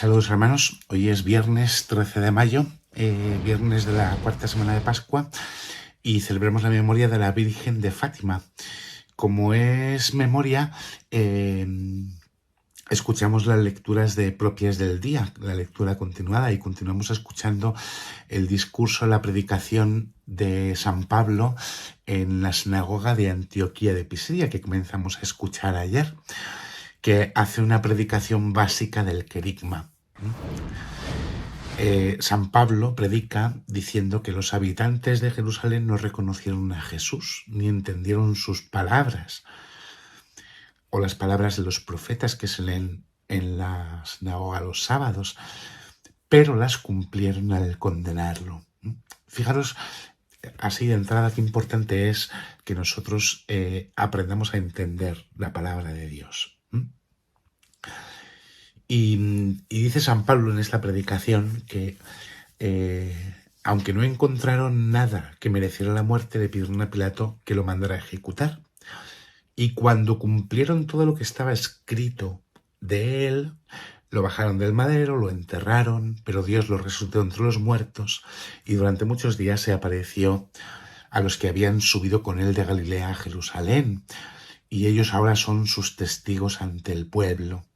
Saludos hermanos, hoy es viernes 13 de mayo, viernes de la cuarta semana de Pascua y celebramos la memoria de la Virgen de Fátima. Como es memoria, escuchamos las lecturas propias del día, la lectura continuada, y continuamos escuchando el discurso, la predicación de San Pablo en la sinagoga de Antioquía de Pisidia, que comenzamos a escuchar ayer, que hace una predicación básica del querigma. San Pablo predica diciendo que los habitantes de Jerusalén no reconocieron a Jesús, ni entendieron sus palabras, o las palabras de los profetas que se leen en la sinagoga los sábados, pero las cumplieron al condenarlo. Fijaros, así de entrada, qué importante es que nosotros aprendamos a entender la palabra de Dios. Y dice San Pablo en esta predicación que aunque no encontraron nada que mereciera la muerte, le pidieron a Pilato que lo mandara a ejecutar. Y cuando cumplieron todo lo que estaba escrito de él, lo bajaron del madero, lo enterraron, pero Dios lo resucitó entre los muertos y durante muchos días se apareció a los que habían subido con él de Galilea a Jerusalén, y ellos ahora son sus testigos ante el pueblo.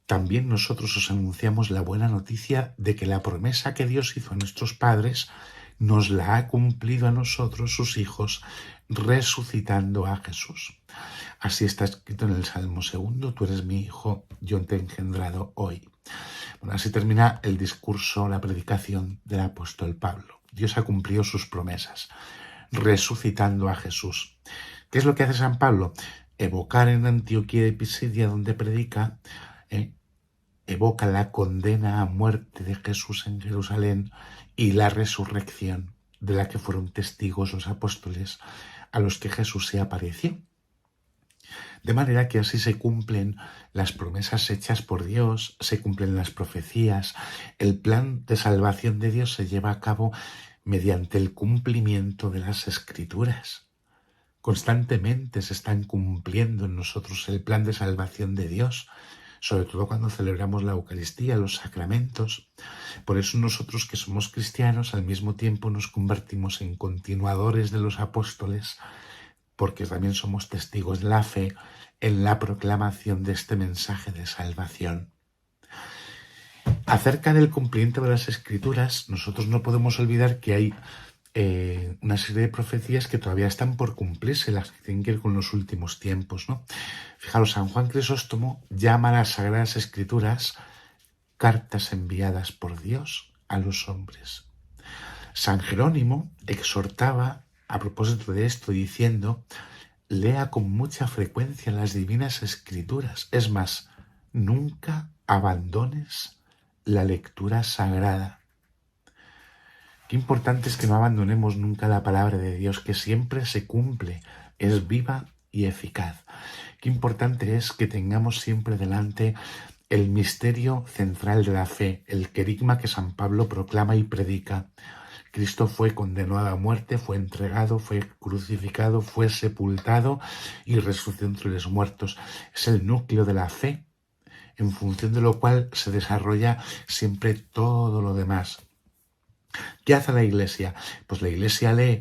También nosotros os anunciamos la buena noticia de que la promesa que Dios hizo a nuestros padres nos la ha cumplido a nosotros, sus hijos, resucitando a Jesús. Así está escrito en el Salmo 2, tú eres mi hijo, yo te he engendrado hoy. Bueno, así termina el discurso, la predicación del apóstol Pablo. Dios ha cumplido sus promesas, resucitando a Jesús. ¿Qué es lo que hace San Pablo? Evocar en Antioquía de Pisidia, donde predica, evoca la condena a muerte de Jesús en Jerusalén y la resurrección de la que fueron testigos los apóstoles a los que Jesús se apareció. De manera que así se cumplen las promesas hechas por Dios, se cumplen las profecías, el plan de salvación de Dios se lleva a cabo mediante el cumplimiento de las Escrituras. Constantemente se están cumpliendo en nosotros el plan de salvación de Dios, sobre todo cuando celebramos la Eucaristía, los sacramentos. Por eso nosotros que somos cristianos al mismo tiempo nos convertimos en continuadores de los apóstoles, porque también somos testigos de la fe en la proclamación de este mensaje de salvación. Acerca del cumplimiento de las Escrituras, nosotros no podemos olvidar que hay una serie de profecías que todavía están por cumplirse, las que tienen que ver con los últimos tiempos, ¿no? Fijaros, San Juan Crisóstomo llama a las Sagradas Escrituras cartas enviadas por Dios a los hombres. San Jerónimo exhortaba a propósito de esto diciendo: lea con mucha frecuencia las divinas Escrituras. Es más, nunca abandones la lectura sagrada. Qué importante es que no abandonemos nunca la palabra de Dios, que siempre se cumple, es viva y eficaz. Qué importante es que tengamos siempre delante el misterio central de la fe, el querigma que San Pablo proclama y predica. Cristo fue condenado a muerte, fue entregado, fue crucificado, fue sepultado y resucitó entre los muertos. Es el núcleo de la fe, en función de lo cual se desarrolla siempre todo lo demás. ¿Qué hace la Iglesia? Pues la Iglesia lee,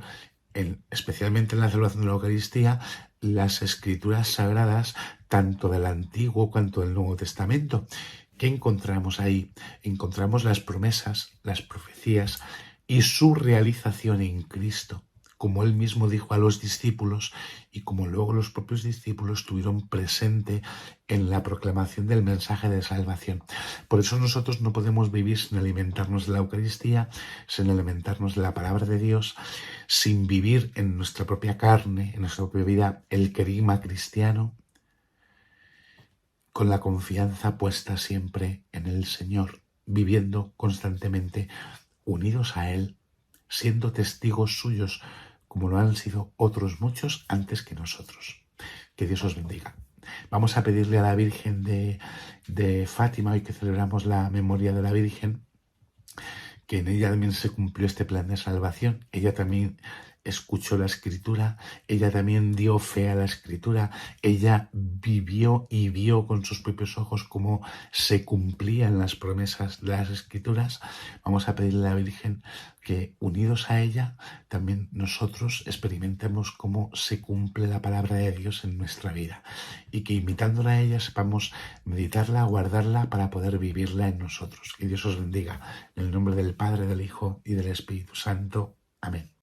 especialmente en la celebración de la Eucaristía, las Escrituras sagradas, tanto del Antiguo cuanto del Nuevo Testamento. ¿Qué encontramos ahí? Encontramos las promesas, las profecías y su realización en Cristo, como él mismo dijo a los discípulos y como luego los propios discípulos tuvieron presente en la proclamación del mensaje de salvación. Por eso nosotros no podemos vivir sin alimentarnos de la Eucaristía, sin alimentarnos de la palabra de Dios, sin vivir en nuestra propia carne, en nuestra propia vida, el querigma cristiano, con la confianza puesta siempre en el Señor, viviendo constantemente unidos a Él, siendo testigos suyos, como lo han sido otros muchos antes que nosotros. Que Dios os bendiga. Vamos a pedirle a la Virgen de Fátima, hoy que celebramos la memoria de la Virgen, que en ella también se cumplió este plan de salvación. Ella también escuchó la Escritura, ella también dio fe a la Escritura, ella vivió y vio con sus propios ojos cómo se cumplían las promesas de las Escrituras. Vamos a pedirle a la Virgen que, unidos a ella, también nosotros experimentemos cómo se cumple la palabra de Dios en nuestra vida y que, imitándola a ella, sepamos meditarla, guardarla para poder vivirla en nosotros. Que Dios os bendiga. En el nombre del Padre, del Hijo y del Espíritu Santo. Amén.